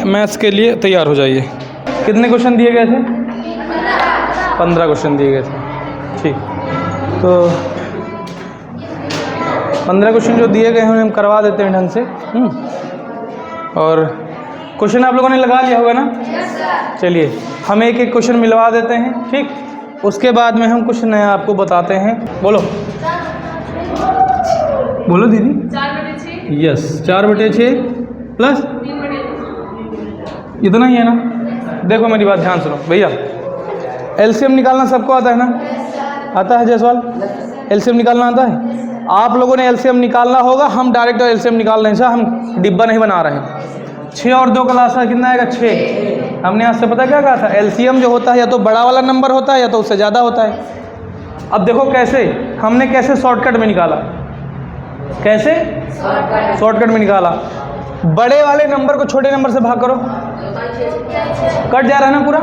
Maths के लिए तैयार हो जाइए। कितने क्वेश्चन दिए गए थे? 15 क्वेश्चन दिए गए थे। ठीक, तो 15 क्वेश्चन जो दिए गए हैं हम करवा देते हैं ढंग से। और क्वेश्चन आप लोगों ने लगा लिया होगा ना? चलिए हम एक एक क्वेश्चन मिलवा देते हैं, ठीक। उसके बाद में हम कुछ नया आपको बताते हैं। बोलो बोलो दीदी। 4/6। यस, 4/6 प्लस इतना ही है ना? देखो मेरी बात ध्यान सुनो भैया, एलसीएम निकालना सबको आता है ना? आता है जायसवाल? एलसीएम निकालना आता है? आप लोगों ने एलसीएम निकालना होगा। हम डायरेक्ट एलसीएम निकाल रहे हैं, हम डिब्बा नहीं बना रहे हैं। 6 और 2 का लासा कितना आएगा? 6। हमने आज से पता क्या कहा था? एलसीएम जो होता है या तो बड़ा वाला नंबर होता है या तो उससे ज़्यादा होता है। अब देखो कैसे हमने कैसे शॉर्टकट में निकाला। कैसे शॉर्टकट में निकाला? बड़े वाले नंबर को छोटे नंबर से भाग करो, कट जा रहा है ना पूरा।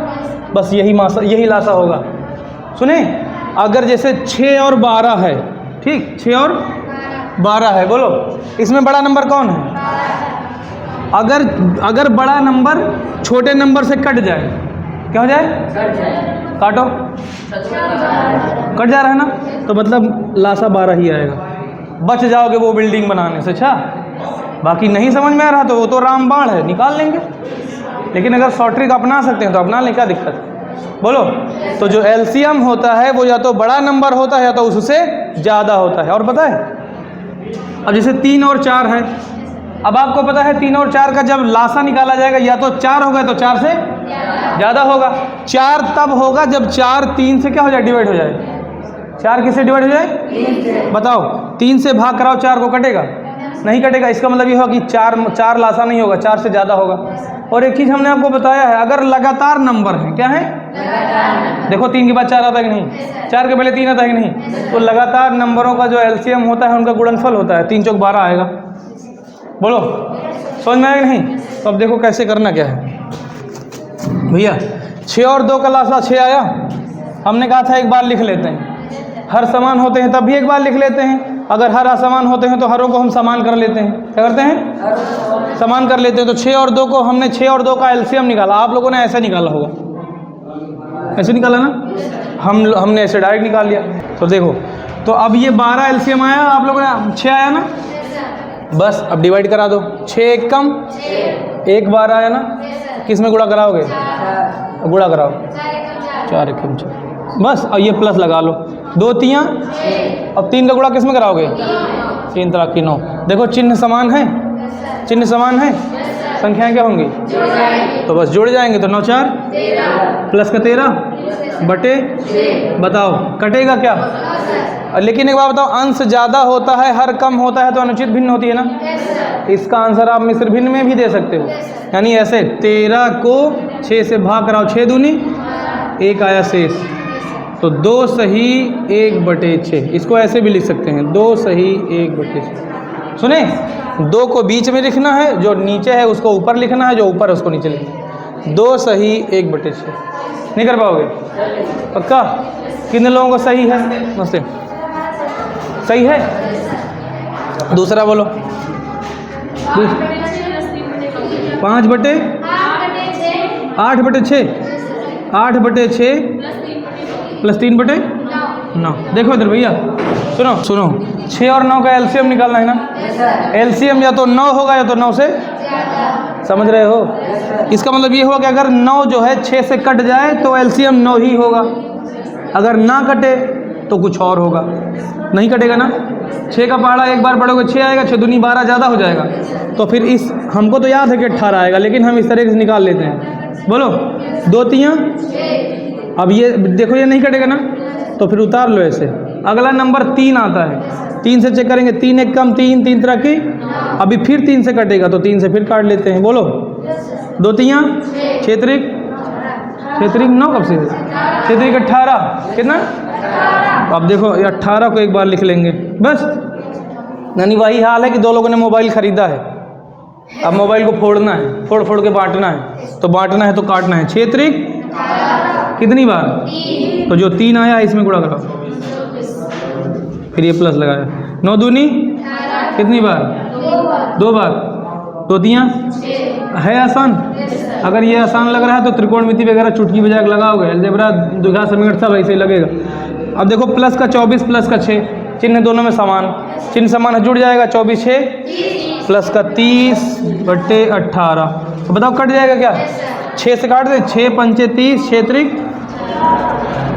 बस यही लासा होगा। सुने, अगर जैसे 6 और 12 है, ठीक, 6 और 12 है, बोलो इसमें बड़ा नंबर कौन है? अगर बड़ा नंबर छोटे नंबर से कट जाए, क्या हो जाए? काटो, कट जा रहा है ना, तो मतलब लासा 12 ही आएगा। बच जाओगे वो बिल्डिंग बनाने से। अच्छा, बाकी नहीं समझ में आ रहा तो वो तो रामबाण है, निकाल लेंगे। लेकिन अगर शॉर्ट ट्रिक अपना सकते हैं तो अपना लें, क्या दिक्कत है? बोलो। तो जो एलसीएम होता है वो या तो बड़ा नंबर होता है या तो उससे ज़्यादा होता है। और पता है, अब जैसे 3 और 4 है, अब आपको पता है 3 और 4 का जब लासा निकाला जाएगा या तो 4 होगा तो 4 से ज़्यादा होगा। 4 तब होगा जब 4 3 से क्या हो जाए? डिवाइड हो जाए। 4 किससे डिवाइड हो जाए? बताओ। 3 से भाग कराओ, 4 को कटेगा? नहीं कटेगा। इसका मतलब ये होगा कि 4 लासा नहीं होगा, 4 से ज़्यादा होगा। और एक चीज़ हमने आपको बताया है, अगर लगातार नंबर है, क्या है? देखो 3 के बाद 4 आता है कि नहीं? 4 के पहले 3 आता है कि नहीं? तो लगातार नंबरों का जो एलसीएम होता है उनका गुणनफल होता है। 3 चौक 12 आएगा। बोलो समझ में आएगा नहीं? तो अब देखो कैसे करना क्या है भैया। 6 और 2 का लासा 6 आया। हमने कहा था एक बार लिख लेते हैं। हर समान होते हैं तब भी एक बार लिख लेते हैं। अगर हर असमान होते हैं तो हरों को हम समान कर लेते हैं। क्या करते हैं? समान कर लेते हैं। तो 6 और 2 को हमने 6 और 2 का एलसीएम निकाला। आप लोगों ने ऐसे निकाला होगा, ऐसे निकाला ना? हमने ऐसे डायरेक्ट निकाल लिया। तो देखो, तो अब ये 12 एलसीएम आया, आप लोगों ने 6 आया ना? बस अब डिवाइड करा दो। 6 एक कम 1 12 आया ना? किस में गुणा कराओगे? गुणा कराओ। 4 एक कम 4। बस अब ये प्लस लगा लो। 2 3, अब 3 का गुणा किस में कराओगे? 3 3 9। देखो चिन्ह समान है, चिन्ह समान है, संख्याएं क्या होंगी? तो बस जुड़ जाएंगे। तो 9 4 प्लस का 13 बटे, बताओ कटेगा क्या? लेकिन एक बात बताओ, अंश ज़्यादा होता है, हर कम होता है तो अनुचित भिन्न होती है ना? इसका आंसर आप मिश्र भिन्न में भी दे सकते हो। यानी ऐसे 13 को 6 से भाग कराओ, 6 दूनी 1 आया शेष। तो 2 सही 1/6। इसको ऐसे भी लिख सकते हैं, 2 सही 1/6। सुने, 2 को बीच में लिखना है, जो नीचे है उसको ऊपर लिखना है, जो ऊपर है उसको नीचे लिखना है। 2 सही 1/6। नहीं कर पाओगे? पक्का? कितने लोगों को सही है? नमस्ते, सही है? दूसरा बोलो। 5/8/6 8/6 प्लस 3/9। देखो इधर भैया, सुनो सुनो, 6 और 9 का एलसीएम निकालना है ना? एलसीएम या तो 9 होगा या तो 9 से, समझ रहे हो? इसका मतलब ये हुआ कि अगर 9 जो है 6 से कट जाए तो एलसीएम 9 ही होगा। अगर ना कटे तो कुछ और होगा। नहीं कटेगा ना? 6 का पहाड़ा एक बार पढ़ोगे 6 आएगा, 6 दूनी 12 ज़्यादा हो जाएगा। तो फिर इस, हमको तो याद है कि 18 आएगा, लेकिन हम इस तरह से निकाल लेते हैं। बोलो 2 3। अब ये देखो, ये नहीं कटेगा ना, तो फिर उतार लो ऐसे। अगला नंबर 3 आता है, 3 से चेक करेंगे। 3 एक कम 3, 3 3 की। अभी फिर 3 से कटेगा तो 3 से फिर काट लेते हैं। बोलो 2 3 6 3 9 कब से? 6 3 18 कितना? अब देखो 18 को एक बार लिख लेंगे बस। यानी वही हाल है कि 2 लोगों ने मोबाइल ख़रीदा है, अब मोबाइल को फोड़ना है, फोड़ फोड़ के बांटना है। तो बांटना है तो काटना है। 6 3 कितनी बार? तो जो 3 आया इसमें गुणा कराओ, फिर ये प्लस लगाया। 9 दूनी कितनी बार? 2 बार। 2 तियाँ है आसान। अगर ये आसान लग रहा है तो त्रिकोणमिति वगैरह चुटकी बजा के लगाओगे, अलजेब्रा द्विघात समीकरण सब ऐसे ही लगेगा। अब देखो प्लस का 24 प्लस का 6, चिन्ह दोनों में समान, चिन्ह समान है, जुड़ जाएगा 24 6 प्लस का 30/18। तो बताओ कट जाएगा क्या? 6 से काट दे, 6 पंचे 30, 6 त्रिक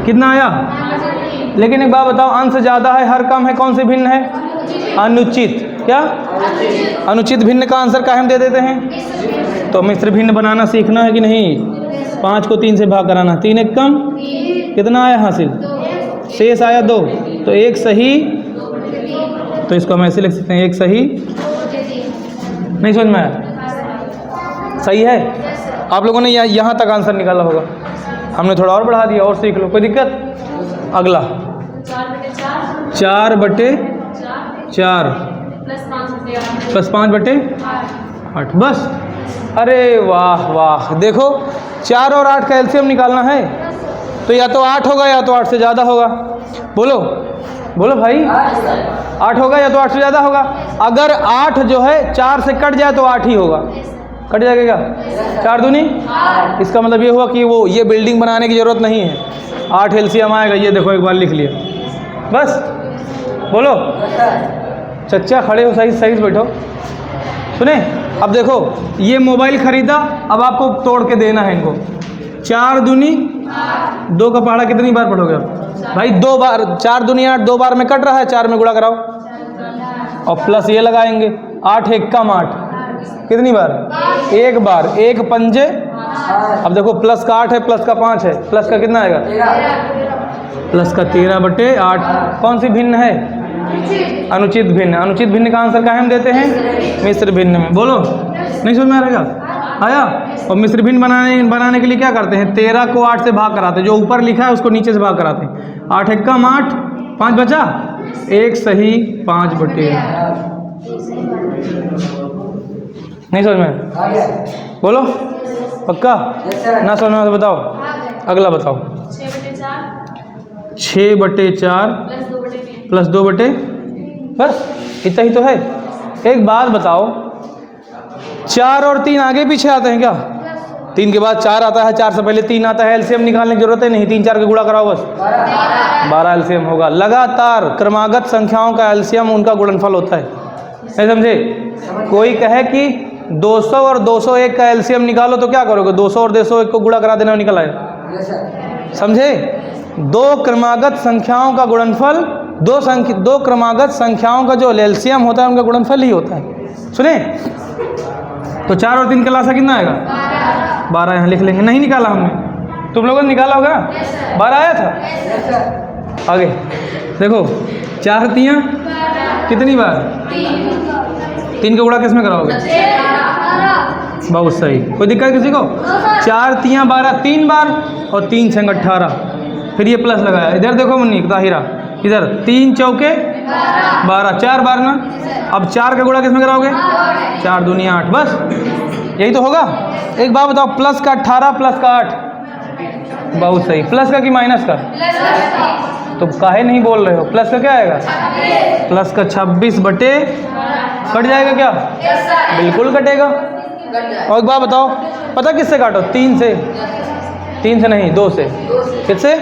कितना आया? लेकिन एक बात बताओ, अंश ज़्यादा है, हर कम है, कौन से भिन्न है? अनुचित। क्या? अनुचित भिन्न का आंसर का हम दे देते हैं। तो मिश्र भिन्न बनाना सीखना है कि नहीं? 5 को 3 से भाग कराना, 3 एक कम, कितना आया हासिल? शेष आया 2, तो एक सही, तो इसको हम ऐसे लिख सकते हैं, एक सही। नहीं समझ में आया? सही है। आप लोगों ने यहाँ तक आंसर निकाला होगा, हमने थोड़ा और बढ़ा दिया, और सीख लो, कोई दिक्कत? अगला 4/4 प्लस 5/8, बस। अरे वाह वाह, देखो 4 और 8 का एलसीएम निकालना है, तो या तो 8 होगा या तो 8 से ज़्यादा होगा। बोलो बोलो भाई, 8 होगा या तो 8 से ज़्यादा होगा। अगर 8 जो है 4 से कट जाए तो 8 ही होगा। कट जाएगा क्या? 4 दूनी, इसका मतलब ये हुआ कि वो ये बिल्डिंग बनाने की ज़रूरत नहीं है, 8 एलसीएम आएगा। ये देखो एक बार लिख लिया, बस। बोलो चच्चा, खड़े हो, सही सही से बैठो। सुने, अब देखो ये मोबाइल खरीदा, अब आपको तोड़ के देना है इनको। 4 दूनी 2 का पहाड़ा कितनी बार पढ़ोगे आप? भाई 2 बार। 4 दूनी 8, 2 बार में कट रहा है, 4 में गुणा कराओ और प्लस ये लगाएंगे। 8 एक कम 8, कितनी बार? 1 बार। 1 पंजे, अब देखो प्लस का 8 है, प्लस का 5 है, प्लस का कितना आएगा? प्लस का 13/8। कौन सी भिन्न है? अनुचित भिन्न। अनुचित भिन्न का आंसर क्या हम देते हैं? मिश्र भिन्न में। बोलो, नहीं समझ में आएगा? आया? और मिश्र भिन्न बनाने के लिए क्या करते हैं? 13 को 8 से भाग कराते हैं, जो ऊपर लिखा है उसको नीचे से भाग कराते हैं। 8 एक कम 8, 5 बचा, एक सही 5/8। नहीं समझ में? बोलो पक्का? ना समझ में तो बताओ, अगला बताओ। 6/4 प्लस 2/, बस इतना ही तो है। एक बात बताओ, 4 और 3 आगे पीछे आते हैं क्या? 3 के बाद 4 आता है, 4 से पहले 3 आता है। एलसीएम निकालने की जरूरत है नहीं, 3 4 का गुणा कराओ बस, 12 एलसीएम होगा। लगातार क्रमागत संख्याओं का एलसीएम उनका गुणनफल होता है। नहीं समझे? कोई कहे कि 200 और 201 का एलसीएम निकालो तो क्या करोगे? 200 और 201 को गुणा करा देना, निकल आएगा। समझे? 2 क्रमागत संख्याओं का गुणनफल, 2 क्रमागत संख्याओं का जो एलसीएम होता है उनका गुणनफल ही होता है। सुने, तो 4 और 3 का लासा कितना आएगा? 12 यहाँ लिख लेंगे। नहीं निकाला हमने, तुम लोगों ने निकाला होगा। 12 आया था। आगे देखो, 4 तियाँ कितनी बार? 3 का गुणा किस में कराओगे? बहुत सही, कोई दिक्कत किसी को? 4 तियाँ 12, 3 बार, और 3 छंग 18। फिर ये प्लस लगाया, इधर देखो मुन्नी ताहिरा, इधर 3 चौके 12, 4 बार ना। अब 4 का गुणा किस में कराओगे? 4 दूनी 8, बस यही तो होगा। एक बात बताओ, प्लस का 18 प्लस का 8, बहुत सही। प्लस का कि माइनस का? तो काहे नहीं बोल रहे हो? प्लस का क्या आएगा? प्लस का 26/, कट जाएगा क्या? बिल्कुल कटेगा। और एक बात बताओ, पता किससे काटो? 3 से। 3 से नहीं, 2 से। किससे?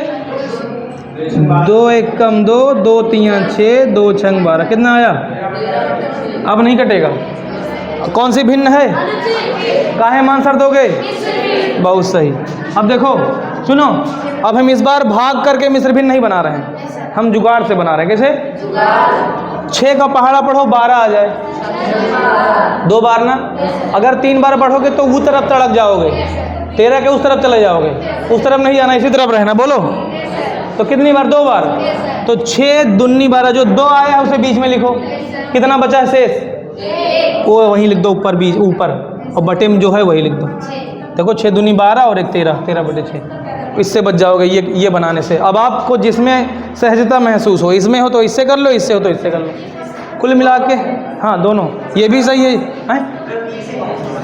2 एक कम 2, 2 तियाँ 6, 2 छंग 12, कितना आया? अब नहीं कटेगा। कौन सी भिन्न है? काहे में आंसर दोगे? बहुत सही। अब देखो सुनो, अब हम इस बार भाग करके मिश्र भिन्न नहीं बना रहे हैं, हम जुगाड़ से बना रहे हैं। कैसे? 6 का पहाड़ा पढ़ो 12 आ जाए, 2 बार ना। अगर 3 बार पढ़ोगे तो उस तरफ तड़क जाओगे, 13 के उस तरफ चले जाओगे, उस तरफ नहीं जाना, इसी तरफ रहना। बोलो, तो कितनी बार? 2 बार। तो 6 दूनी 12, जो 2 आया है उसे बीच में लिखो, कितना बचा है शेष? वो वहीं लिख दो ऊपर, बीच ऊपर, और बटे में जो है वही लिख दो। देखो 6 दूनी 12 और 1 13, 13/6, इससे बच जाओगे ये बनाने से। अब आपको जिसमें सहजता महसूस हो, इसमें हो तो इससे कर लो, इससे हो तो इससे कर लो, कुल मिला के। हाँ दोनों, ये भी सही है।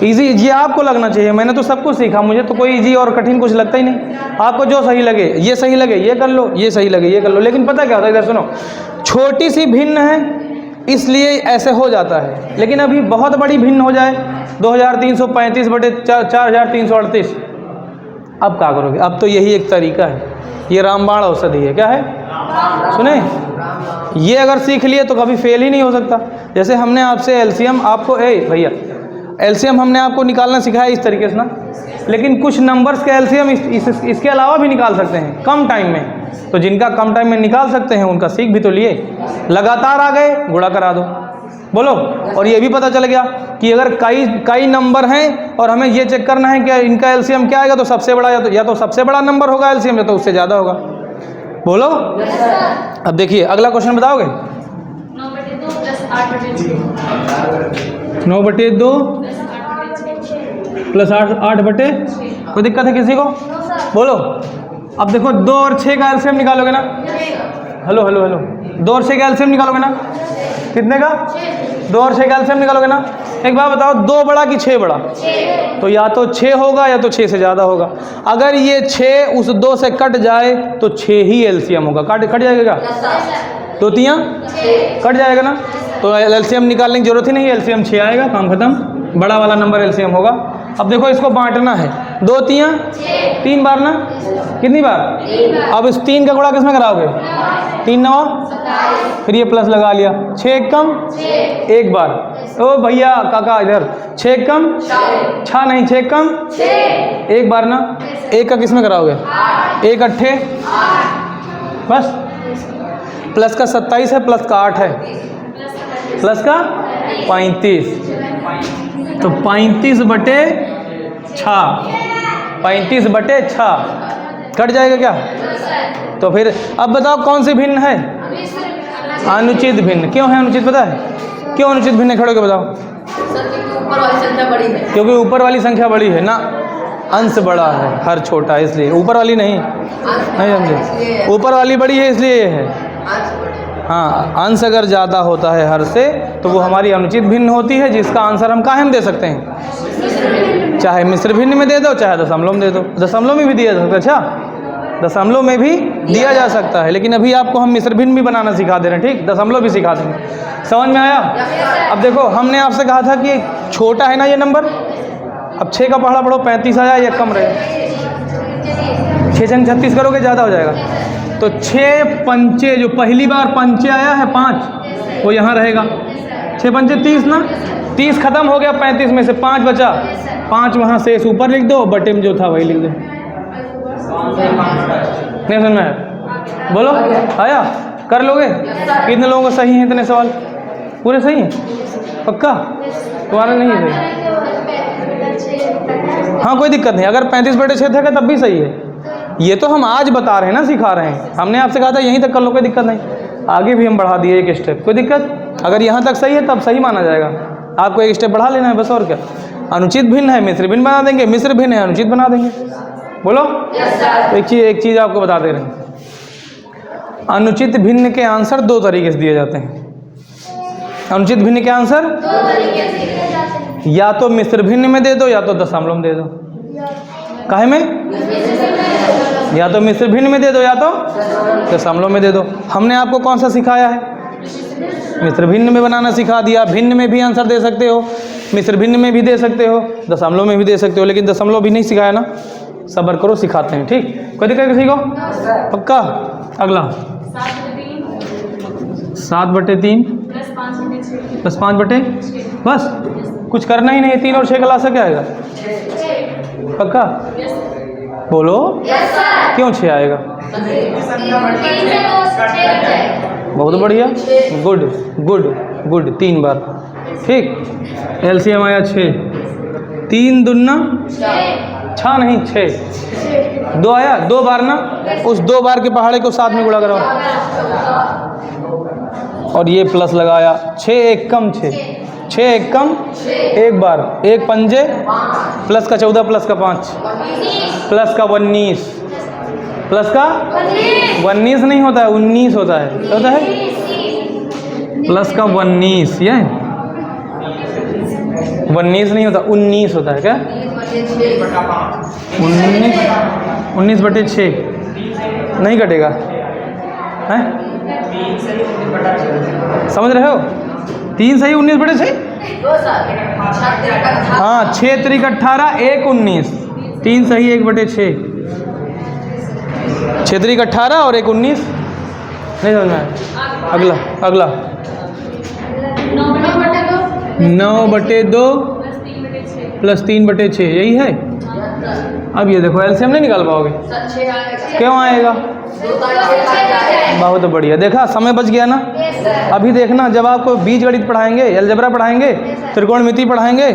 इजी ये आपको लगना चाहिए। मैंने तो सब कुछ सीखा, मुझे तो कोई इजी और कठिन कुछ लगता ही नहीं। आपको जो सही लगे, ये सही लगे ये कर लो, ये सही लगे ये कर लो। लेकिन पता क्या होता है, इधर सुनो, छोटी सी भिन्न है इसलिए ऐसे हो जाता है। लेकिन अभी बहुत बड़ी भिन्न हो जाए 2335 बटे 4338, अब क्या करोगे? अब तो यही एक तरीका है, ये रामबाण औषधि है। क्या है? सुने, ये अगर सीख लिए तो कभी फेल ही नहीं हो सकता। जैसे हमने आपसे एलसीएम आपको भैया एलसीएम हमने आपको निकालना सिखाया इस तरीके से ना, लेकिन कुछ नंबर्स के एलसीएम इसके अलावा भी निकाल सकते हैं कम टाइम में। तो जिनका कम टाइम में निकाल सकते हैं उनका सीख भी तो लिए, लगातार आ गए गुणा करा दो, बोलो। और ये भी पता चल गया कि अगर कई नंबर हैं और हमें ये चेक करना है कि इनका एलसीएम क्या आएगा, तो सबसे बड़ा या तो सबसे बड़ा नंबर होगा एलसीएम, या तो उससे ज़्यादा होगा, बोलो। अब देखिए अगला क्वेश्चन बताओगे। 9/2 + 8/6 9/2 + 8/6। कोई दिक्कत है किसी को? बोलो। अब देखो 2 और 6 का एलसीएम निकालोगे ना, हेलो 2 और 6 का एलसीएम निकालोगे ना, कितने का? 2 और 6 का एलसीएम निकालोगे ना। एक बात बताओ, 2 बड़ा कि 6 बड़ा? तो या तो 6 होगा या तो 6 से ज़्यादा होगा। अगर ये 6 उस 2 से कट जाए तो 6 ही एलसीएम होगा। कट जाएगा क्या? 2 तियाँ कट जाएगा ना, तो एलसीएम निकालने की जरूरत ही नहीं, एलसीएम 6 आएगा, काम खत्म। बड़ा वाला नंबर एलसीएम होगा। अब देखो इसको बांटना है, 2 तियाँ 3 बार ना, कितनी बार? अब इस 3 का गुणा किसमें कराओगे? 3 9, फिर ये प्लस लगा लिया, 6 कम 1 बार। ओ भैया काका इधर, 6 कम 6 नहीं, 6 कम 1 बार ना, 1 का किसमें कराओगे? 1 अट्ठे, बस। प्लस का 27 है, प्लस का 8 है, प्लस का 35, तो 35/6, 35/6 कट जाएगा क्या? तो फिर अब बताओ कौन सी भिन्न है? अनुचित भिन्न। क्यों है अनुचित, पता है क्यों अनुचित भिन्न खड़े के बताओ? ऊपर वाली संख्या बड़ी है। क्योंकि ऊपर वाली संख्या बड़ी है ना, अंश बड़ा है, हर छोटा है, इसलिए। ऊपर वाली नहीं समझे, ऊपर वाली बड़ी है इसलिए ये है। हाँ, अंश अगर ज़्यादा होता है हर से तो वो हमारी अनुचित भिन्न होती है, जिसका आंसर हम काहे में दे सकते हैं? चाहे मिश्र भिन्न में दे दो, चाहे दशमलव में दे दो। दशमलव में भी दिया जा सकता है। अच्छा, दशमलव में भी दिया जा सकता है, लेकिन अभी आपको हम मिश्र भिन्न भी बनाना सिखा दे रहे हैं, ठीक? दशमलव भी सिखा देंगे। समझ में आया? अब देखो हमने आपसे कहा था कि छोटा है ना ये नंबर। अब 6 का पहाड़ा पढ़ो, 35 आया, ये कम रहेगा। 6 संग 36 करोगे ज़्यादा हो जाएगा। तो 6 पंचे, जो पहली बार पंचे आया है 5, वो यहाँ रहेगा। 6 पंचे 30 ना, 30 खत्म हो गया, 35 में से 5 बचा, 5 वहाँ से ऊपर लिख दो, बटे में जो था वही लिख दो। नहीं समझ में आया? बोलो, आया? कर लोगे? कितने लोगों को सही हैं इतने सवाल? पूरे सही हैं? पक्का? तुम्हारा नहीं है सही? हाँ कोई दिक्कत नहीं, अगर 35/6 था तब भी सही है। ये तो हम आज बता रहे हैं ना, सिखा रहे हैं। हमने आपसे कहा था यहीं तक कर लो, कोई दिक्कत नहीं। आगे भी हम बढ़ा दिए एक स्टेप, कोई दिक्कत? अगर यहाँ तक सही है तब सही माना जाएगा। आपको एक स्टेप बढ़ा लेना है बस, और क्या। अनुचित भिन्न है मिश्र भिन्न बना देंगे, मिश्र भिन्न है अनुचित बना देंगे। बोलो। एक चीज़ आपको बता दे रहे हैं, अनुचित भिन्न के आंसर 2 तरीके से दिए जाते हैं। अनुचित भिन्न के आंसर 2 तरीके से दिए जाते हैं, या तो मिश्र भिन्न में दे दो, या तो दशमलव में दे दो। काहे में? या तो मिश्र भिन्न में दे दो, या तो दशमलव में दे दो। हमने आपको कौन सा सिखाया है? मिश्र भिन्न में बनाना सिखा दिया। भिन्न में भी आंसर दे सकते हो, मिश्र भिन्न में भी दे सकते हो, दशमलव में भी दे सकते हो, लेकिन दशमलव भी नहीं सिखाया ना। सब्र करो, सिखाते हैं, ठीक? कोई दिक्कत किसी को? पक्का? अगला 7/3 + 5/6, बस। कुछ करना ही नहीं है। 3 और 6 का लासा क्या आएगा? पक्का? बोलो। क्यों 6 आएगा? बहुत बढ़िया, गुड गुड गुड, 3 बार, ठीक। एलसीएम आया 6, 3 दूना 6 नहीं 6, 2 आया, 2 बार ना, उस 2 बार के पहाड़े को 7 में गुणा कराओ, और ये प्लस लगाया। 6 1 कम 6, 6 1 कम 1 बार, 1 पंजे, प्लस का 14, प्लस का 5, प्लस का 19, प्लस का 19 नहीं होता है, 19 होता है। क्या होता है? प्लस का 19, ये 19 नहीं होता, 19 होता है। क्या? 19/6 नहीं कटेगा, हैं? समझ रहे हो? 3 सही 19/6। 2 साल 7 3 का हाँ 6 3 18 1 19, 3 सही 1/6, 6 3 18 और 1 19। नहीं समझ में आया? अगला अगला 9/2 प्लस 3/6 यही है। अब ये देखो एलसीएम नहीं निकाल पाओगे, क्यों आएगा? बहुत बढ़िया, देखा समय बच गया ना। अभी देखना जब आपको बीजगणित पढ़ाएंगे, अलजेब्रा पढ़ाएंगे, त्रिकोणमिति पढ़ाएंगे,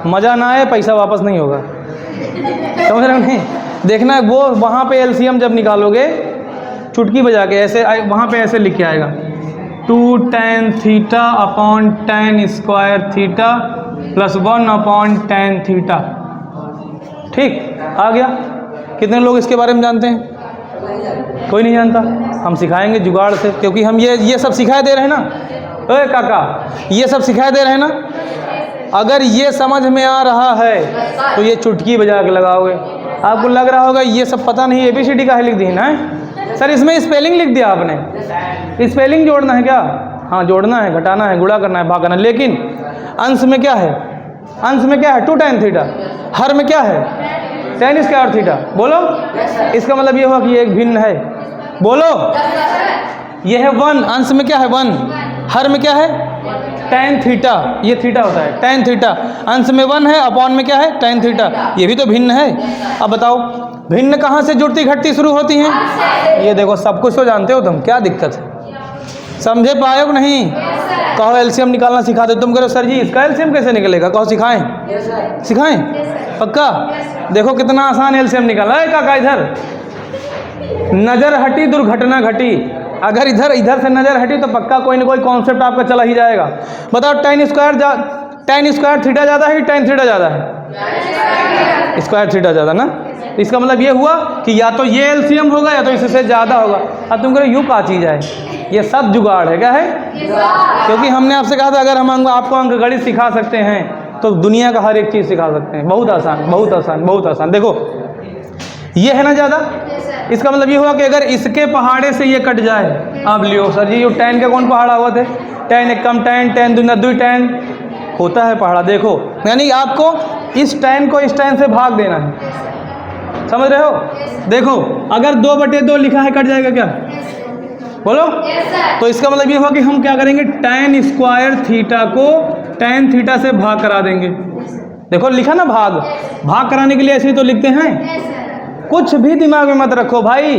मज़ा ना आए पैसा वापस नहीं होगा, समझ रहे हो नहीं? देखना वो वहाँ पे एलसीएम जब निकालोगे चुटकी बजा के ऐसे वहाँ पे ऐसे लिख के आएगा 2 tan theta upon tan square theta plus 1 upon tan theta. ठीक आ गया। कितने लोग इसके बारे में जानते हैं? कोई नहीं जानता। हम सिखाएंगे जुगाड़ से, क्योंकि हम ये सब सिखाए दे रहे हैं ना। ओए काका, ये सब सिखाए दे रहे हैं ना। अगर ये समझ में आ रहा है तो ये चुटकी बजा के लगाओगे। आपको लग रहा होगा ये सब पता नहीं, ABCD का है लिख दी ना सर, इसमें स्पेलिंग लिख दिया आपने। स्पेलिंग जोड़ना है क्या? हाँ जोड़ना है, घटाना है, गुणा करना है, भाग करना है, लेकिन अंश में क्या है? अंश में क्या है? 2 tan थीटा। हर में क्या है? tan square theta. बोलो, इसका मतलब ये हुआ कि ये एक भिन्न है। बोलो, ये है 1, अंश में क्या है? 1, हर में क्या है? tan थीटा, ये थीटा होता है tan थीटा। अंश में 1 है, अपॉन में क्या है? tan theta. ये भी तो भिन्न है। अब बताओ भिन्न कहाँ से जुड़ती घटती शुरू होती हैं? ये देखो सब कुछ तो जानते हो तुम, क्या दिक्कत है? समझे पाए हो नहीं? कहो एलसीएम निकालना सिखा दो। तुम करो सर जी इसका एलसीएम कैसे निकलेगा? कहो सिखाएं। सिखाएं पक्का? देखो कितना आसान एलसीएम निकाला है काका। इधर नज़र हटी दुर्घटना घटी। अगर इधर से नज़र हटी तो पक्का कोई ना कोई कॉन्सेप्ट आपका चला ही जाएगा। बताओ tan स्क्वायर थीटा ज़्यादा है कि tan थीटा ज़्यादा है? स्क्वायर थीटा ज़्यादा ना। इसका मतलब ये हुआ कि या तो ये एलसीएम होगा या तो इससे ज़्यादा होगा। अब तुम कहो यूँ का चीज़ है, ये सब जुगाड़ है। क्या है? क्योंकि हमने आपसे कहा था अगर हम आपको अंकगणित सिखा सकते हैं तो दुनिया का हर एक चीज़ सिखा सकते हैं। बहुत आसान, बहुत आसान, बहुत आसान। देखो ये है ना ज़्यादा, इसका मतलब ये हुआ कि अगर इसके पहाड़े से ये कट जाए। अब लियो सर जी ये tan का कौन पहाड़ा हुआ थे? tan 1 कम tan 2 2 tan होता है पहाड़ा। देखो यानी आपको इस tan को इस tan से भाग देना है, समझ रहे हो? देखो अगर 2/2 लिखा है कट जाएगा क्या? बोलो। तो इसका मतलब ये हुआ कि हम क्या करेंगे? tan स्क्वायर थीटा को tan थीटा से भाग करा देंगे। देखो लिखा ना भाग कराने के लिए ऐसे ही तो लिखते हैं। कुछ भी दिमाग में मत रखो भाई।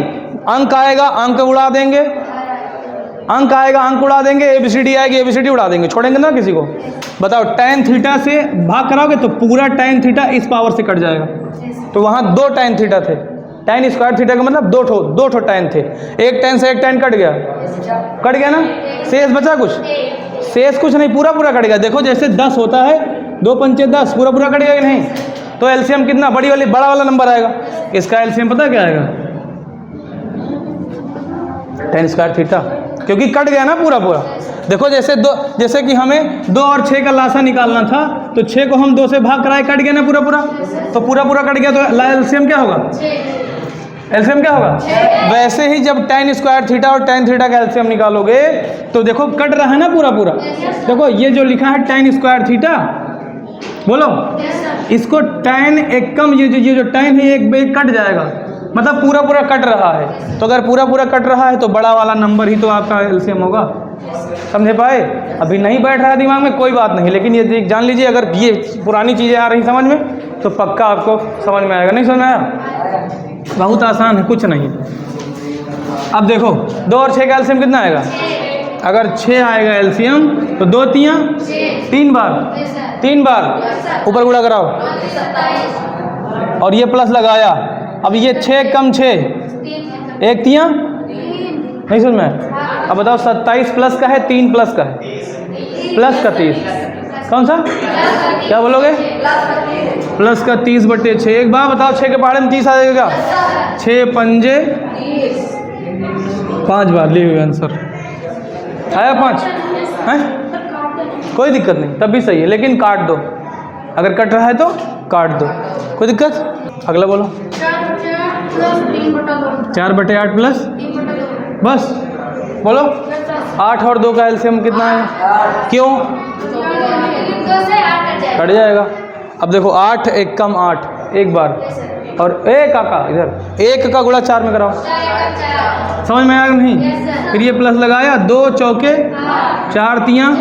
अंक आएगा अंक उड़ा देंगे, अंक आएगा अंक उड़ा देंगे, ABCD आएगी ABCD उड़ा देंगे, छोड़ेंगे ना किसी को। बताओ tan थीटा से भाग कराओगे तो पूरा tan थीटा इस पावर से कट जाएगा। तो वहाँ 2 tan थीटा थे। tan स्क्वायर थीटा का मतलब 2 ठो tan थे। एक tan से एक tan कट गया ना। शेष बचा कुछ? शेष कुछ नहीं, पूरा कट गया। देखो जैसे 10 होता है 2 पंचे 10, पूरा कट गया कि नहीं? तो एलसीएम कितना? बड़ा वाला नंबर आएगा। इसका एलसीएम पता क्या आएगा? tan स्क्वायर थीटा, क्योंकि कट गया ना पूरा। देखो जैसे कि हमें 2 और 6 का लासा निकालना था तो 6 को हम 2 से भाग कराए, कट गया ना पूरा। तो पूरा कट गया तो एलसीएम क्या होगा? एलसीएम क्या होगा? वैसे ही जब tan स्क्वायर थीटा और tan थीटा का एलसीएम निकालोगे तो देखो कट रहा है ना पूरा। देखो ये जो लिखा है tan स्क्वायर थीटा, बोलो इसको tan एकम, ये जो tan है एक कट जाएगा, मतलब पूरा कट रहा है। तो अगर पूरा कट रहा है तो बड़ा वाला नंबर ही तो आपका एलसीएम होगा। समझे पाए? अभी नहीं बैठ रहा है दिमाग में कोई बात नहीं, लेकिन ये जान लीजिए अगर ये पुरानी चीज़ें आ रही समझ में तो पक्का आपको समझ में आएगा। नहीं समझ में आया? बहुत आसान है, कुछ नहीं। अब देखो 2 और 6 का एलसीएम कितना आएगा? अगर 6 आएगा एलसीएम तो 2 तियाँ 3 बार ऊपर गुणा कराओ और ये प्लस लगाया। अब ये 6 कम 6 1 तियाँ नहीं समझ में? अब बताओ 27 प्लस का है 3 प्लस का है, प्लस का 30 कौन सा? क्या बोलोगे? प्लस का 30/6। एक बार बताओ 6 के पहाड़े में 30 आ जाएगा? 6 पंजे 5 बार लिए हुए आंसर आया 5 है। कोई दिक्कत नहीं, तब भी सही है, लेकिन काट दो। अगर कट रहा है तो काट दो, कोई दिक्कत? अगला बोलो। 4/8 प्लस बस बोलो। 8 और 2 का एलसीएम कितना है? क्यों? कट जाएगा। अब देखो 8 1 कम 8 एक बार, और एक काका इधर 1 का गुणा 4 में कराओ। समझ में आया नहीं? फिर ये प्लस लगाया, 2 चौके 4 तियाँ,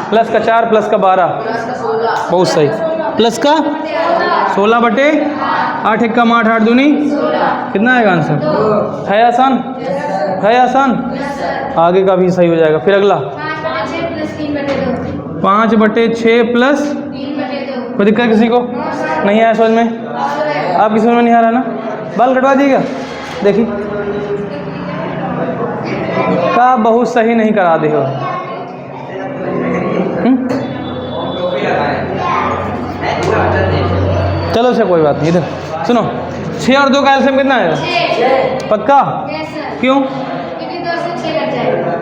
प्लस का 4 प्लस का 12, बहुत सही, प्लस का 16 बटे 8 1 कम 8 8 दूनी कितना आएगा आंसर? है आसान? है आसान? आगे का भी सही हो जाएगा। फिर अगला 5 बटे 6 प्लस, कोई दिक्कत किसी को नहीं आया समझ में? आपकी समझ में नहीं आ रहा ना? बाल कटवा दीजिएगा। देखिए का बहुत सही नहीं करा दे हो। चलो से कोई बात नहीं। इधर सुनो, 6 और 2 का एलसीएम कितना है? पक्का? क्यों?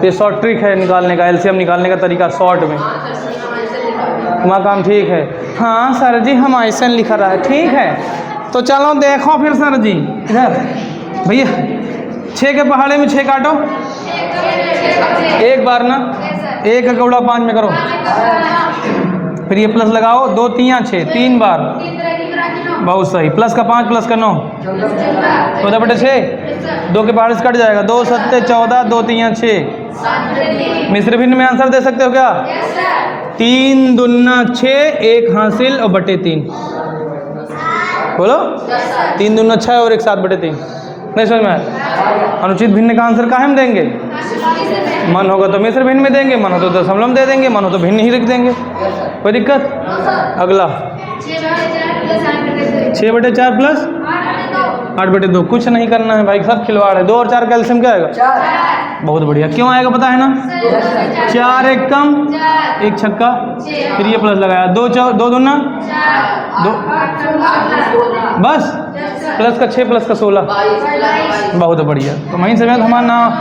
ये शॉर्ट ट्रिक है निकालने का, एलसीएम निकालने का तरीका शॉर्ट में। तुम्हारा काम ठीक है। हाँ सर जी हम ऐसा लिखा रहा है, ठीक है तो चलो देखो फिर सर जी। इधर भैया 6 के पहाड़े में 6 काटो, एक बार ना, 1 का गुणा 5 में करो, फिर ये प्लस लगाओ, 2 तियाँ 6 3 बार, बहुत सही, प्लस का 5 प्लस का 9 14 बटे 6, 2 के पहाड़े से कट जाएगा, 2 सत्ते 14 2 तियाँ 6। मिश्र भिन्न में आंसर दे सकते हो क्या? 3 दूना 6 1 हासिल और बटे 3, बोलो 3 दूना 6 और 1 7 बटे 3। नहीं समझ में आया? अनुचित भिन्न का आंसर काहे में देंगे? मन होगा तो मिश्र भिन्न में देंगे, मन हो तो दशमलव में दे देंगे, मन हो तो भिन्न ही लिख देंगे, कोई दिक्कत? अगला 6 बटे 4 प्लस 8 बटे 2, कुछ नहीं करना है भाई, सब खिलवाड़ है। 2 और 4 का एलसीएम क्या आएगा? बहुत बढ़िया। क्यों आएगा पता है ना? 4 1 कम 1 छक्का, फिर ये प्लस लगाया, 2 दूना 2, बस प्लस का 6 प्लस का 16, बहुत बढ़िया। तो वहीं से हमारा नाम,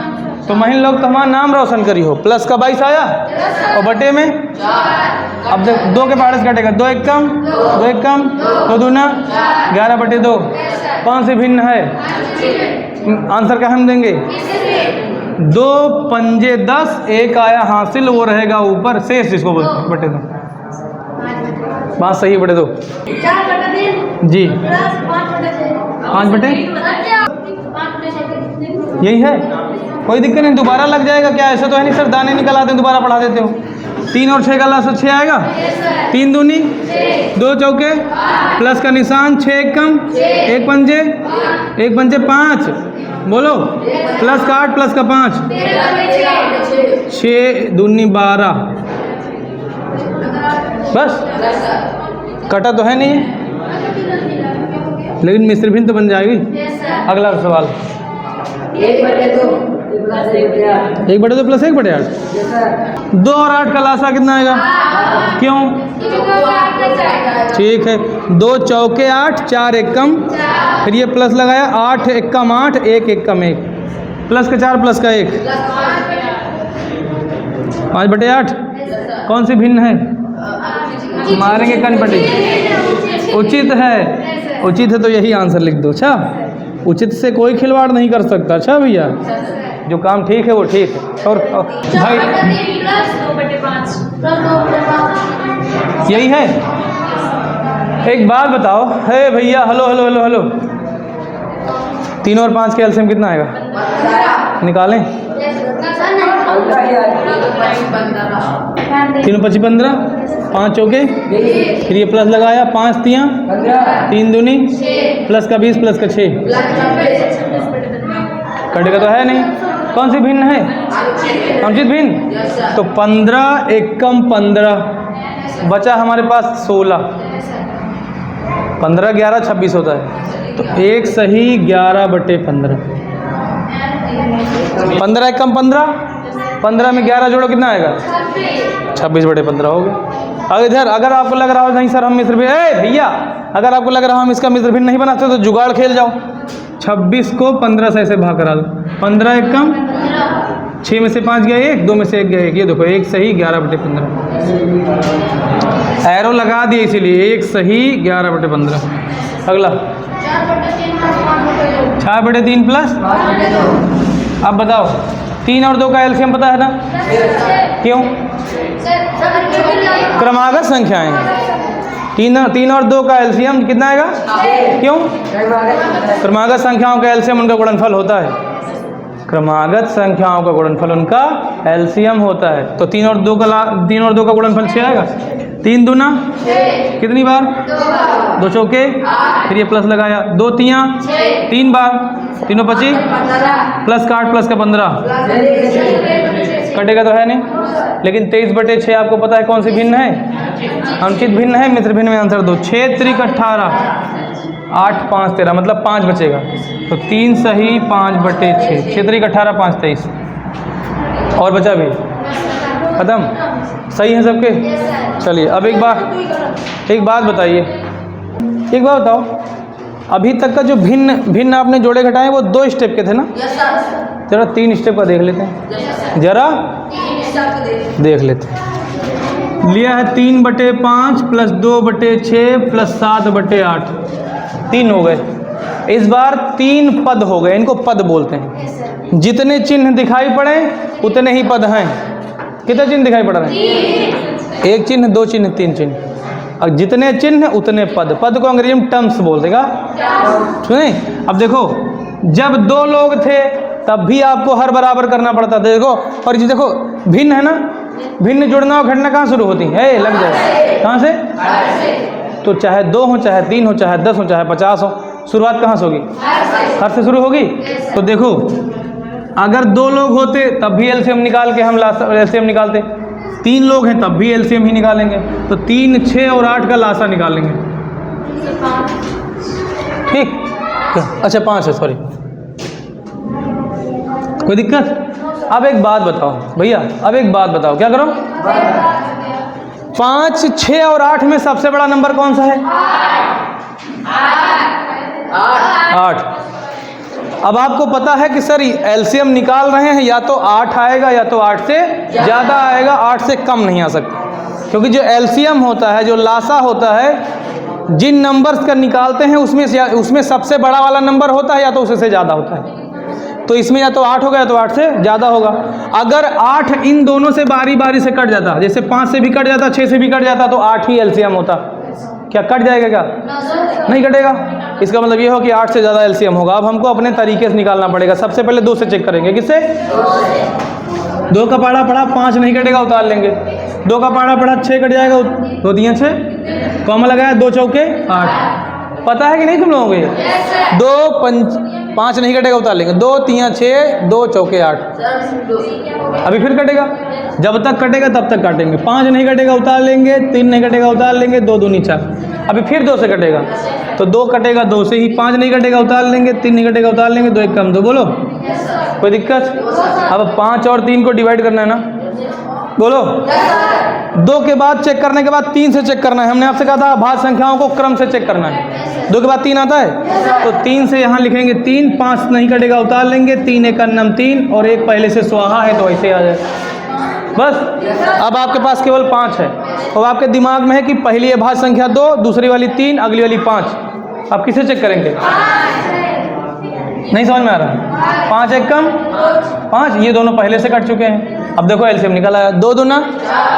तो वहीं लोग तो हमारा नाम रोशन करी हो। प्लस का 22 आया और बटे में अब 2 के पहाड़े से कटेगा, 2 1 कम 2 1 कम 2 दूना 11 बटे 2। कौन सी भिन्न है? आंसर क्या हम देंगे? 2 पंजे 10, 1 आया हासिल, वो रहेगा ऊपर, शेष इसको बटे 2। बात सही है, बटे 2 जी, 5 बटे यही है, कोई दिक्कत नहीं, दोबारा लग जाएगा। क्या ऐसा तो है नहीं सर दाने निकल आते हैं दोबारा पढ़ा देते हो। 3 और 6 का लासा 6 आएगा, 3 दूनी 2 चौके, प्लस का निशान 6 1 कम 1 पंजे 5, बोलो प्लस का 8 प्लस का 5, 6 दूनी 12, बस कटा तो है नहीं, लेकिन मिश्र भिन्न तो बन जाएगी। अगला सवाल 1 बटे 2 प्लस 1 बटे 8, 2 और 8 का लासा कितना आएगा? क्यों? ठीक है, 2 चौके 8 4 1 कम, फिर ये प्लस लगाया, 8 1 कम 8 1 1 कम 1, प्लस का 4 प्लस का 1, 5 बटे 8। कौन सी भिन्न है? मारेंगे कनपटी। उचित है, उचित है तो यही आंसर लिख दो। अच्छा, उचित से कोई खिलवाड़ नहीं कर सकता। अच्छा भैया, जो काम ठीक है वो ठीक है। और भाई यही है। एक बात बताओ, है भैया, हेलो हेलो हेलो हेलो, 3 और 5 के एलसीएम कितना आएगा? निकालें। 3 25 15, 5 चौके, फिर ये प्लस लगाया, 5 तियाँ 3 दूनी, प्लस का 20 प्लस का 6, कटेगा तो है नहीं। कौन सी भिन्न है? अनुचित भिन्न। तो 15 1 कम 15, बचा हमारे पास 16, 15 11 26 होता है, तो एक सही 11 बटे 15, 15 1 कम 15, 15 में 11 जोड़ो कितना आएगा? 26 बटे 15 हो गया। अब इधर अगर आपको लग रहा हो नहीं सर हम मिश्र भिन्न, भैया अगर आपको लग रहा हो हम इसका मिश्र भिन्न नहीं बनाते तो जुगाड़ खेल जाओ, 26 को 15 से ऐसे भाग करा दो, 15 1 कम 6 में से 5 गया 1, 2 में से 1 गया 1, ये देखो एक सही 11 बटे 15, एरो लगा दिए इसीलिए, एक सही 11 बटे 15। अगला 4 बटे 3 प्लस, अब बताओ 3 और 2 का एलसीएम पता है ना? क्यों? क्रमागत संख्याएं हैं। 3 और 2 का एलसीएम कितना आएगा? क्यों? क्रमागत संख्याओं का एलसीएम उनका गुणनफल होता है। क्रमागत संख्याओं का गुणनफल उनका एलसीएम होता है। तो 3 और 2 का गुणनफल 6 आएगा। 3 दूना कितनी बार? 2 चौके, फिर ये प्लस लगाया, 2 तियाँ 3 बार, 3 25 प्लस का 8 प्लस का 15 कटेगा तो है नहीं। लेकिन 23/6 आपको पता है कौन सी भिन्न है? अंकित भिन्न है, मित्र भिन्न में आंसर दो। 6 त्रिक 18, 8 5 13, मतलब 5 बचेगा। तो 3 सही 5/6, 6 त्रिक 18, 5 23, और बचा भी खत्म। सही है सबके? चलिए अब एक बात बताइए, एक बात बताओ, अभी तक का जो भिन्न आपने जोड़े घटाए वो 2 स्टेप के थे ना? जरा 3 स्टेप का देख लेते हैं, जरा देख लेते हैं। लिया है 3/5 प्लस 2/6 प्लस 7/8, 3 हो गए। इस बार 3 पद हो गए, इनको पद बोलते हैं। जितने चिन्ह दिखाई पड़े उतने ही पद हैं। कितने चिन्ह दिखाई पड़ रहे हैं? 1 चिन्ह, 2 चिन्ह, 3 चिन्ह। और जितने चिन्ह उतने पद। पद को अंग्रेजी में टर्म्स बोल देगा। सुने, अब देखो, जब 2 लोग थे तब भी आपको हर बराबर करना पड़ता था। देखो, और ये देखो भिन्न है ना, भिन्न जुड़ना और घटना कहाँ शुरू होती है? लग जाए कहाँ से? तो चाहे 2 हो, चाहे 3 हो, चाहे 10 हो, चाहे 50 हो, शुरुआत कहाँ से होगी? हर से शुरू होगी। तो देखो, अगर 2 लोग होते तब भी एलसीएम निकाल के हम एलसीएम निकालते, 3 लोग हैं तब भी एलसीएम ही निकालेंगे। तो 3, 6 और 8 का लासा निकालेंगे। ठीक, अच्छा 5 है, सॉरी, कोई दिक्कत? अब एक बात बताओ भैया, अब एक बात बताओ, क्या करो? 5, 6 और 8 में सबसे बड़ा नंबर कौन सा है? 8। अब आपको पता है कि सर एलसीएम निकाल रहे हैं, या तो 8 आएगा या तो 8 से ज़्यादा आएगा, 8 से कम नहीं आ सकता। क्योंकि जो एलसीएम होता है, जो लासा होता है, जिन नंबर्स का निकालते हैं उसमें सबसे बड़ा वाला नंबर होता है या तो उससे ज़्यादा होता है। तो इसमें या तो 8 होगा या तो 8 से ज़्यादा होगा। अगर 8 इन दोनों से बारी बारी से कट जाता, जैसे 5 से भी कट जाता, 6 से भी कट जाता, तो 8 ही एलसीएम होता। क्या कट जाएगा? क्या नहीं कटेगा। इसका मतलब ये हो कि 8 से ज़्यादा एलसीएम होगा। अब हमको अपने तरीके से निकालना पड़ेगा। सबसे पहले 2 से चेक करेंगे। किससे? 2 का पाड़ा पड़ा, 5 नहीं कटेगा, उतार लेंगे। 2 का पाड़ा पड़ा, 6 कट जाएगा, 2 दिया 6, कॉमा लगाया, 2 चौके 8। पता है कि नहीं तुम लोगों को? ये 2 5 नहीं कटेगा, उतार लेंगे। 2 तियाँ 6, 2 चौके 8। अभी फिर कटेगा, जब तक कटेगा तब तक काटेंगे। 5 नहीं कटेगा, उतार लेंगे। 3 नहीं कटेगा, उतार लेंगे। 2 दूनी 4। अभी फिर 2 से कटेगा, तो 2 कटेगा 2 से ही। 5 नहीं कटेगा, उतार लेंगे। 3 नहीं कटेगा, उतार लेंगे। 2 1 कम 2। बोलो, कोई दिक्कत? अब 5 और 3 को डिवाइड करना है ना, बोलो। 2 के बाद चेक करने के बाद 3 से चेक करना है। हमने आपसे कहा था भाज्य संख्याओं को क्रम से चेक करना है। 2 के बाद 3 आता है, तो 3 से यहाँ लिखेंगे 3। 5 नहीं कटेगा, उतार लेंगे। 3 1 अन्नम 3, और 1 पहले से स्वाहा है तो ऐसे आ जाए। बस, अब आपके पास केवल 5 है। और आपके दिमाग में है कि पहली है भाज्य संख्या 2, दूसरी वाली 3, अगली वाली 5। अब किसे चेक करेंगे? नहीं समझ में आ रहा? 5 1 कम 5, ये दोनों पहले से कट चुके हैं। अब देखो एलसीएम निकल आया। 2 दूना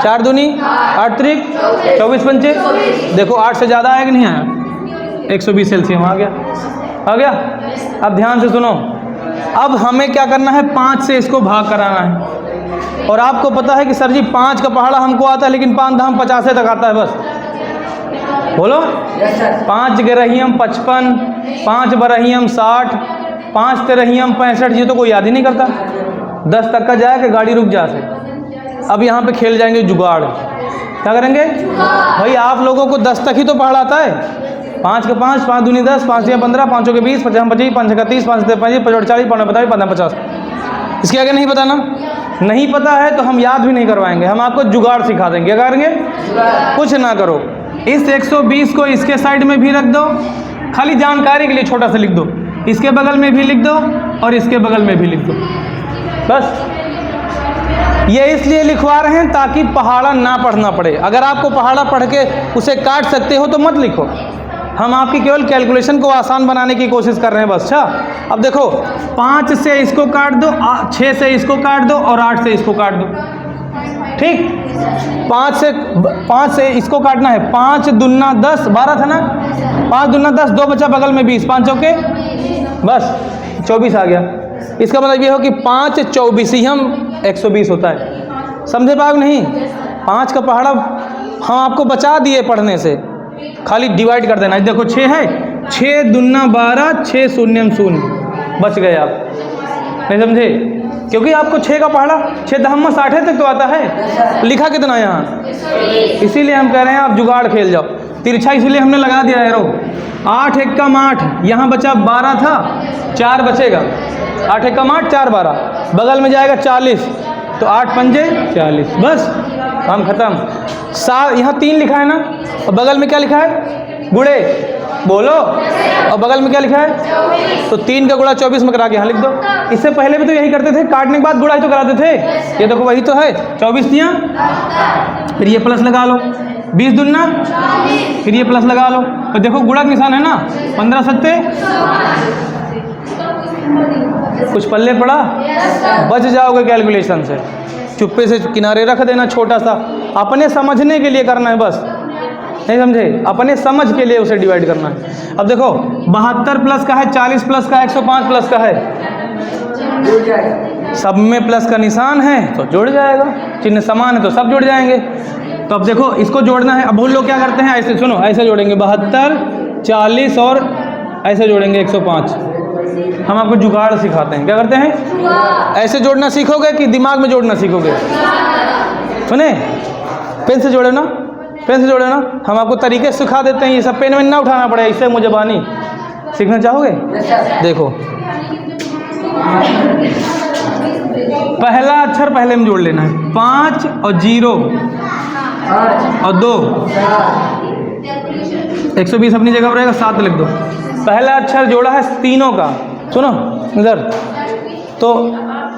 4 दूनी 8 त्रिक 24 पंचे। देखो 8 से ज़्यादा आया कि नहीं आया? 120 एलसीएम आ गया। अब ध्यान से सुनो, अब हमें क्या करना है? 5 से इसको भाग कराना है। और आपको पता है कि सर जी 5 का पहाड़ा हमको आता है, लेकिन 5 धाम 50 तक आता है बस। बोलो, 5 गरहियम 55, 5 बरहियम 60, 5 तेरहियम 65। ये तो कोई याद ही नहीं करता। 10 तक का जाए कि गाड़ी रुक जाए। अब यहाँ पे खेल जाएंगे जुगाड़। क्या करेंगे भाई? आप लोगों को 10 तक ही तो पहाड़ा आता है। 5 का 5, 5 दूनी 10, 5 या 15, 5 के 20, 50 25, 5 का 30, 5 से 35, 5 40, 5 45, 15 50। इसके आगे नहीं पता ना? नहीं पता है तो हम याद भी नहीं करवाएंगे, हम आपको जुगाड़ सिखा देंगे। क्या करेंगे? कुछ ना करो, इस 120 को इसके साइड में भी रख दो, खाली जानकारी के लिए छोटा सा लिख दो। इसके बगल में भी लिख दो और इसके बगल में भी लिख दो। बस ये इसलिए लिखवा रहे हैं ताकि पहाड़ा ना पढ़ना पड़े। अगर आपको पहाड़ा पढ़ के उसे काट सकते हो तो मत लिखो। हम आपकी केवल कैलकुलेशन को आसान बनाने की कोशिश कर रहे हैं बस। अच्छा, अब देखो 5 से इसको काट दो, 6 से इसको काट दो और 8 से इसको काट दो। ठीक, 5 से इसको काटना है। 5 दूना 10, 12 था ना, 5 दूना 10, 2 बचा बगल में 20, 5 चौके बस 24 आ गया। इसका मतलब ये हो कि 5 24 120 होता है। समझे बात नहीं? 5 का पहाड़ा हम आपको बचा दिए पढ़ने से, खाली डिवाइड कर देना। देखो 6 है, 6 दूना 12, 6 शून्यम 0, बच गए आप। नहीं समझे? क्योंकि आपको 6 का पहाड़ा 6 दहम्मा 60 तक तो आता है, लिखा कितना यहाँ, इसीलिए हम कह रहे हैं आप जुगाड़ खेल जाओ। तिरछा इसलिए हमने लगा दिया एरो। 8 एकम 8, यहाँ बचा 12 था, 4 बचेगा। 8 एकम 8, 4 12, बगल में जाएगा 40, तो 8 पंजे 40, बस काम खत्म। यहाँ 3 लिखा है ना, और बगल में क्या लिखा है, गुड़े बोलो, और बगल में क्या लिखा है, तो 3 का गुणा 24 में करा के यहाँ लिख दो। इससे पहले भी तो यही करते थे, काटने के बाद गुणा ही तो कराते थे। ये देखो वही तो है, 24 दिया, फिर ये प्लस लगा लो, 20 दूना, फिर ये प्लस लगा लो, और देखो गुणा का निशान है ना, 15 सत्ते, कुछ पल्ले पड़ा, बच जाओगे कैलकुलेशन से। चुप्पे से किनारे रख देना छोटा सा, अपने समझने के लिए करना है बस। नहीं समझे? अपने समझ के लिए उसे डिवाइड करना है। अब देखो 72 प्लस का है, 40 प्लस का है, 105 प्लस का है, सब में प्लस का निशान है तो जुड़ जाएगा, चिन्ह समान है तो सब जुड़ जाएंगे। तो अब देखो इसको जोड़ना है। अब बहुत लोग क्या करते हैं, ऐसे सुनो, ऐसे जोड़ेंगे 72, 40 और ऐसे जोड़ेंगे 105। हम आपको जुगाड़ सिखाते हैं, क्या करते हैं, ऐसे जोड़ना सीखोगे कि दिमाग में जोड़ना सीखोगे? सुने, पेन से जोड़े ना, पेन से जोड़े ना, हम आपको तरीके सिखा देते हैं। ये सब पेन में ना उठाना पड़े, इससे मुझे बानी सीखना चाहोगे? देखो पहला अक्षर पहले में जोड़ लेना है, 5 और 0 और 2, 120 अपनी जगह पर रहेगा, 7 लिख दो। पहला अक्षर जोड़ा है तीनों का, सुनो इधर, तो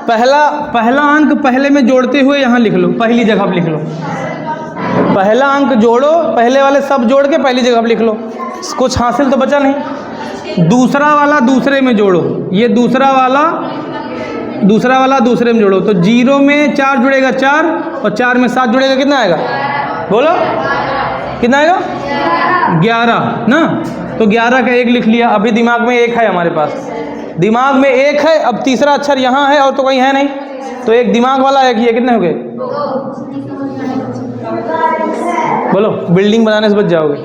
पहला अंक पहले में जोड़ते हुए यहाँ लिख लो, पहली जगह पर लिख लो। पहला अंक जोड़ो, पहले वाले सब जोड़ के पहली जगह पर लिख लो, कुछ हासिल तो बचा नहीं। दूसरा वाला दूसरे में जोड़ो, ये दूसरा वाला दूसरे में जोड़ो, तो 0 में 4 जुड़ेगा 4, और 4 में 7 जुड़ेगा, कितना आएगा बोलो, कितना आएगा 11 ना। तो 11 का 1 लिख लिया। अभी दिमाग में 1 है, हमारे पास दिमाग में 1 है। अब तीसरा अक्षर यहाँ है और तो कहीं है नहीं, तो एक दिमाग वाला है कि ये कितने हो गए बोलो, बिल्डिंग बनाने से बच जाओगे।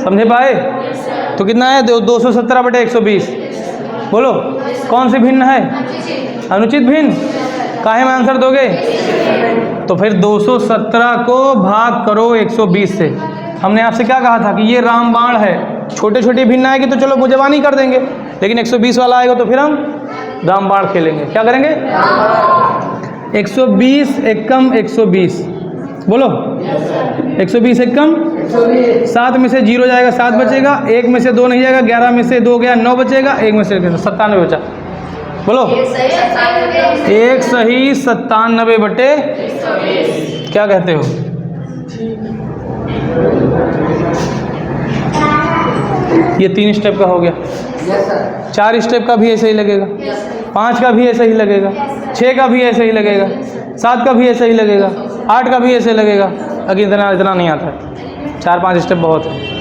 समझे पाए? तो कितना है 217/120, बोलो कौन सी भिन्न है, अनुचित भिन्न। काहे में आंसर दोगे? तो फिर 217 को भाग करो 120 से। हमने आपसे क्या कहा था कि ये रामबाण है, छोटे छोटे भिन्न आएगी तो चलो मुझबानी कर देंगे, लेकिन 120 वाला आएगा तो फिर हम रामबाण खेलेंगे। क्या करेंगे? 120 एकम 120, बोलो 120 एकम 7 में से 0 जाएगा, 7 बचेगा, 1 में से 2 नहीं जाएगा, 11 में से 2 गया, 9 बचेगा, 1 में से 97 बचा। बोलो 1 सही 97 बटे क्या कहते हो? ये 3 स्टेप का हो गया। 4 स्टेप का भी ऐसे ही लगेगा, 5 का भी ऐसे ही लगेगा, 6 का भी ऐसे ही लगेगा, 7 का भी ऐसे ही लगेगा, 8 का भी ऐसे लगेगा। अगर इतना नहीं आता है, 4-5 स्टेप बहुत है।